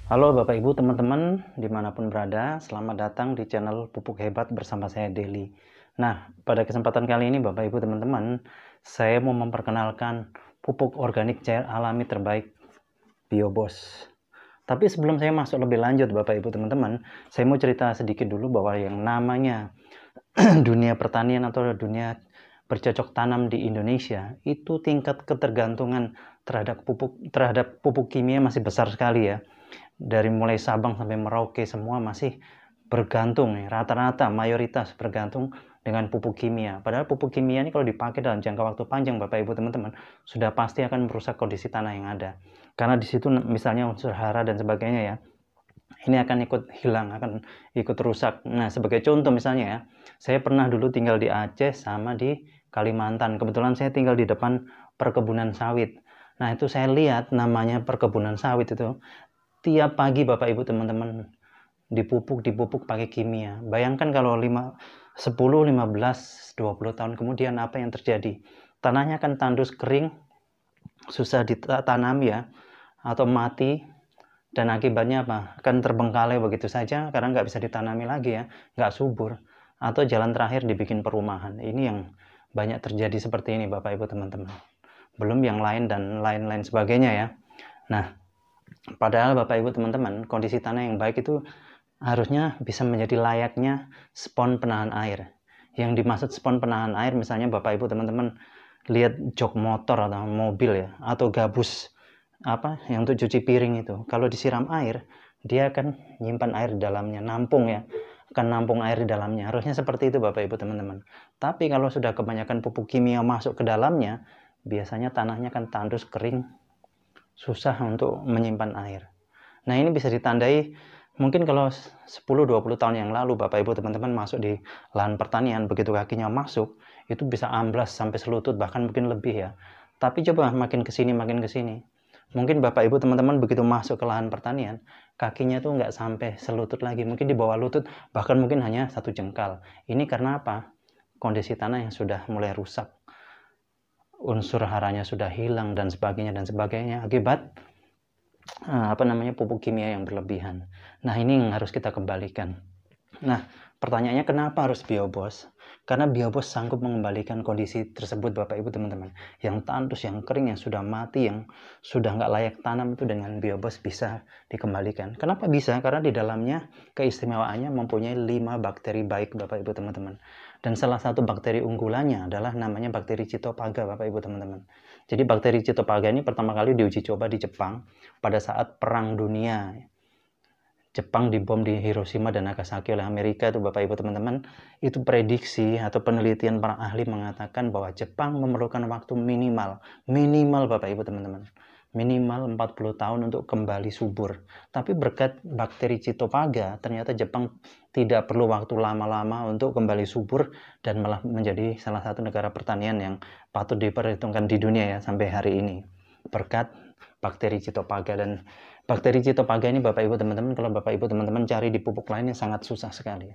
Halo Bapak Ibu teman-teman dimanapun berada, selamat datang di channel Pupuk Hebat bersama saya Deli. Nah, pada kesempatan kali ini Bapak Ibu teman-teman, saya mau memperkenalkan pupuk organik cair alami terbaik BioBoss. Tapi sebelum saya masuk lebih lanjut Bapak Ibu teman-teman, saya mau cerita sedikit dulu bahwa yang namanya dunia pertanian atau dunia bercocok tanam di Indonesia itu tingkat ketergantungan terhadap pupuk kimia masih besar sekali ya. Dari mulai Sabang sampai Merauke semua masih bergantung nih, rata-rata mayoritas bergantung dengan pupuk kimia. Padahal pupuk kimia ini kalau dipakai dalam jangka waktu panjang Bapak Ibu teman-teman, sudah pasti akan merusak kondisi tanah yang ada. Karena di situ misalnya unsur hara dan sebagainya ya, ini akan ikut hilang, akan ikut rusak. Nah, sebagai contoh misalnya ya, saya pernah dulu tinggal di Aceh sama di Kalimantan. Kebetulan saya tinggal di depan perkebunan sawit. Nah, itu saya lihat namanya perkebunan sawit itu tiap pagi Bapak Ibu teman-teman dipupuk pakai kimia. Bayangkan kalau 10, 15, 20 tahun kemudian apa yang terjadi? Tanahnya akan tandus kering, susah ditanam ya, atau mati, dan akibatnya apa? Akan terbengkalai begitu saja karena nggak bisa ditanami lagi ya, nggak subur. Atau jalan terakhir dibikin perumahan. Ini yang banyak terjadi seperti ini Bapak Ibu teman-teman. Belum yang lain dan lain-lain sebagainya ya. Nah, padahal Bapak Ibu teman-teman, kondisi tanah yang baik itu harusnya bisa menjadi layaknya spons penahan air. Yang dimaksud spons penahan air misalnya Bapak Ibu teman-teman lihat jok motor atau mobil ya, atau gabus apa yang untuk cuci piring itu. Kalau disiram air, dia akan nyimpan air di dalamnya, nampung ya, akan nampung air di dalamnya. Harusnya seperti itu Bapak Ibu teman-teman. Tapi kalau sudah kebanyakan pupuk kimia masuk ke dalamnya, biasanya tanahnya akan tandus kering, susah untuk menyimpan air. Nah, ini bisa ditandai mungkin kalau 10-20 tahun yang lalu Bapak Ibu teman-teman masuk di lahan pertanian, begitu kakinya masuk, itu bisa amblas sampai selutut bahkan mungkin lebih ya. Tapi coba makin ke sini makin ke sini. Mungkin Bapak Ibu teman-teman begitu masuk ke lahan pertanian, kakinya tuh nggak sampai selutut lagi, mungkin di bawah lutut, bahkan mungkin hanya 1 jengkal. Ini karena apa? Kondisi tanah yang sudah mulai rusak, unsur haranya sudah hilang dan sebagainya akibat pupuk kimia yang berlebihan. Nah, ini yang harus kita kembalikan. Nah, pertanyaannya kenapa harus BioBoss? Karena BioBoss sanggup mengembalikan kondisi tersebut Bapak Ibu teman-teman. Yang tandus, yang kering, yang sudah mati, yang sudah nggak layak tanam itu dengan BioBoss bisa dikembalikan. Kenapa bisa? Karena di dalamnya keistimewaannya mempunyai 5 bakteri baik Bapak Ibu teman-teman. Dan salah satu bakteri unggulannya adalah namanya bakteri Cytophaga Bapak Ibu teman-teman. Jadi bakteri Cytophaga ini pertama kali diuji coba di Jepang pada saat Perang Dunia. Jepang dibom di Hiroshima dan Nagasaki oleh Amerika itu Bapak Ibu teman-teman, itu prediksi atau penelitian para ahli mengatakan bahwa Jepang memerlukan waktu minimal Bapak Ibu teman-teman, minimal 40 tahun untuk kembali subur. Tapi berkat bakteri Cytophaga ternyata Jepang tidak perlu waktu lama-lama untuk kembali subur dan malah menjadi salah satu negara pertanian yang patut diperhitungkan di dunia ya sampai hari ini berkat bakteri Cytophaga. Dan bakteri Cytophaga ini Bapak Ibu teman-teman, kalau Bapak Ibu teman-teman cari di pupuk lainnya sangat susah sekali.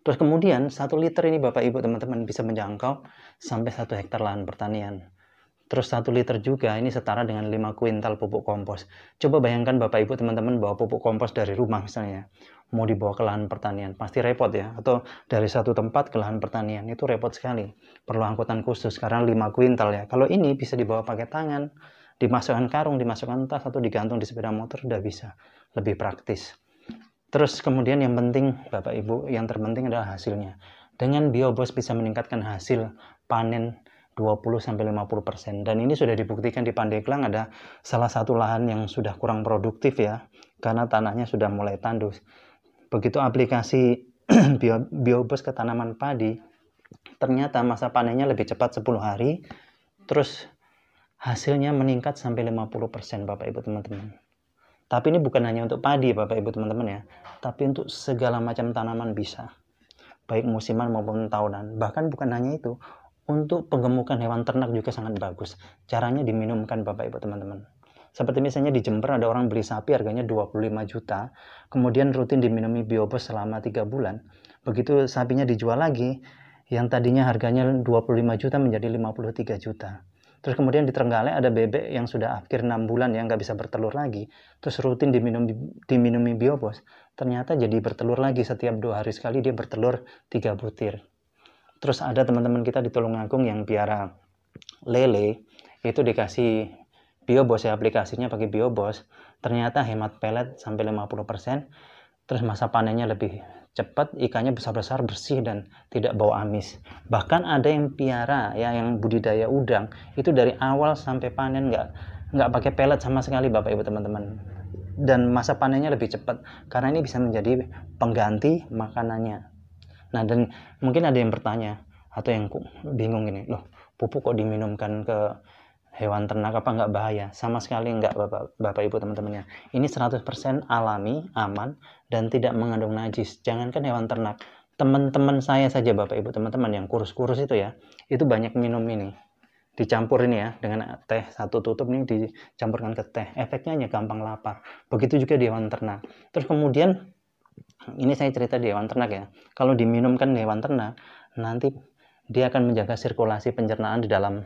Terus kemudian 1 liter ini Bapak Ibu teman-teman bisa menjangkau sampai 1 hektar lahan pertanian. Terus 1 liter juga ini setara dengan 5 kuintal pupuk kompos. Coba bayangkan Bapak Ibu teman-teman bawa pupuk kompos dari rumah misalnya, mau dibawa ke lahan pertanian, pasti repot ya. Atau dari satu tempat ke lahan pertanian, itu repot sekali. Perlu angkutan khusus karena 5 kuintal ya. Kalau ini bisa dibawa pakai tangan, dimasukkan karung, dimasukkan tas, atau digantung di sepeda motor, udah bisa. Lebih praktis. Terus kemudian yang penting Bapak Ibu, yang terpenting adalah hasilnya. Dengan BioBoss bisa meningkatkan hasil panen 20-50%. Dan ini sudah dibuktikan di Pandeglang ada salah satu lahan yang sudah kurang produktif ya, karena tanahnya sudah mulai tandus. Begitu aplikasi BioBoss ke tanaman padi, ternyata masa panennya lebih cepat 10 hari, terus hasilnya meningkat sampai 50% Bapak Ibu teman-teman. Tapi ini bukan hanya untuk padi Bapak Ibu teman-teman ya, tapi untuk segala macam tanaman bisa. Baik musiman maupun tahunan. Bahkan bukan hanya itu, untuk penggemukan hewan ternak juga sangat bagus. Caranya diminumkan Bapak Ibu teman-teman. Seperti misalnya di Jember ada orang beli sapi harganya 25 juta, kemudian rutin diminumi BioBoss selama 3 bulan. Begitu sapinya dijual lagi, yang tadinya harganya 25 juta menjadi 53 juta. Terus kemudian di Trenggalek ada bebek yang sudah akhir 6 bulan ya nggak bisa bertelur lagi. Terus rutin diminumi Biobos. Ternyata jadi bertelur lagi, setiap 2 hari sekali dia bertelur 3 butir. Terus ada teman-teman kita di Tulungagung yang piara lele, itu dikasih Biobos ya, aplikasinya pakai Biobos. Ternyata hemat pelet sampai 50%. Terus masa panennya lebih cepat, ikannya besar-besar, bersih, dan tidak bau amis. Bahkan ada yang piara ya, yang budidaya udang itu dari awal sampai panen nggak pakai pelet sama sekali Bapak Ibu teman-teman, dan masa panennya lebih cepat karena ini bisa menjadi pengganti makanannya. Nah, dan mungkin ada yang bertanya atau yang bingung ini, loh pupuk kok diminumkan ke hewan ternak, apa nggak bahaya? Sama sekali nggak Bapak Ibu teman-temannya. Ini 100% alami, aman, dan tidak mengandung najis. Jangankan hewan ternak, teman-teman saya saja Bapak Ibu teman-teman yang kurus-kurus itu ya, itu banyak minum ini. Dicampur ini ya, dengan teh satu tutup ini dicampurkan ke teh. Efeknya hanya gampang lapar. Begitu juga di hewan ternak. Terus kemudian, ini saya cerita di hewan ternak ya. Kalau diminumkan di hewan ternak, nanti dia akan menjaga sirkulasi pencernaan di dalam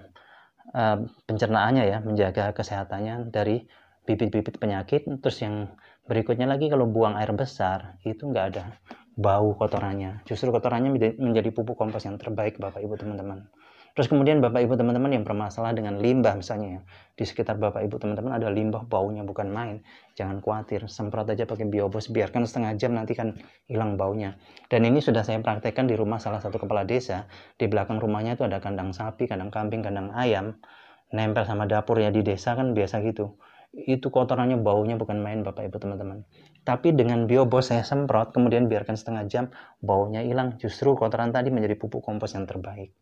pencernaannya ya, menjaga kesehatannya dari bibit-bibit penyakit. Terus yang berikutnya lagi, kalau buang air besar itu nggak ada bau kotorannya, justru kotorannya menjadi pupuk kompos yang terbaik Bapak Ibu teman-teman. Terus kemudian Bapak Ibu teman-teman yang bermasalah dengan limbah misalnya ya, di sekitar Bapak Ibu teman-teman ada limbah, baunya bukan main, jangan khawatir, semprot aja pakai Biobos, biarkan setengah jam nanti kan hilang baunya. Dan ini sudah saya praktekkan di rumah salah satu kepala desa. Di belakang rumahnya itu ada kandang sapi, kandang kambing, kandang ayam, nempel sama dapur ya, di desa kan biasa gitu. Itu kotorannya, baunya bukan main Bapak Ibu teman-teman. Tapi dengan Biobos saya semprot, kemudian biarkan setengah jam, baunya hilang, justru kotoran tadi menjadi pupuk kompos yang terbaik.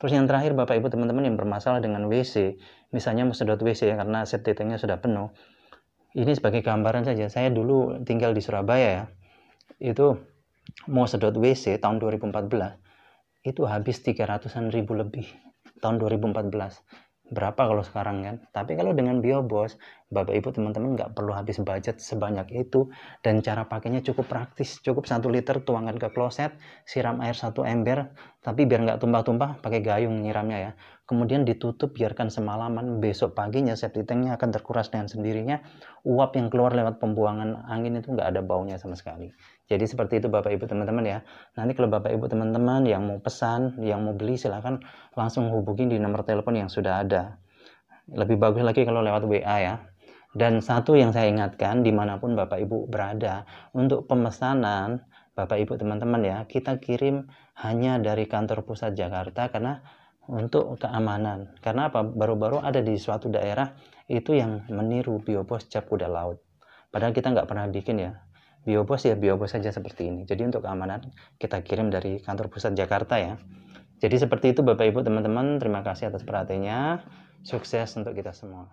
Terus yang terakhir Bapak Ibu teman-teman yang bermasalah dengan WC, misalnya mau sedot WC ya karena septic tanknya sudah penuh. Ini sebagai gambaran saja, saya dulu tinggal di Surabaya ya, itu mau sedot WC tahun 2014, itu habis 300-an ribu lebih tahun 2014. Berapa kalau sekarang kan? Tapi kalau dengan Biobos, Bapak Ibu teman-teman nggak perlu habis budget sebanyak itu, dan cara pakainya cukup praktis. Cukup 1 liter tuangkan ke kloset, siram air 1 ember, tapi biar nggak tumpah-tumpah pakai gayung nyiramnya ya. Kemudian ditutup, biarkan semalaman, besok paginya septic tanknya akan terkuras dengan sendirinya. Uap yang keluar lewat pembuangan angin itu nggak ada baunya sama sekali. Jadi seperti itu Bapak Ibu teman-teman ya. Nanti kalau Bapak Ibu teman-teman yang mau pesan, yang mau beli, silahkan langsung hubungi di nomor telepon yang sudah ada. Lebih bagus lagi kalau lewat WA ya. Dan satu yang saya ingatkan, dimanapun Bapak Ibu berada, untuk pemesanan Bapak Ibu teman-teman ya, kita kirim hanya dari kantor pusat Jakarta, karena untuk keamanan. Karena apa? Baru-baru ada di suatu daerah itu yang meniru Biobos cap kuda laut. Padahal kita nggak pernah bikin ya. Biobos ya Biobos saja seperti ini. Jadi untuk keamanan kita kirim dari kantor pusat Jakarta ya. Jadi seperti itu Bapak Ibu teman-teman, terima kasih atas perhatiannya. Sukses untuk kita semua.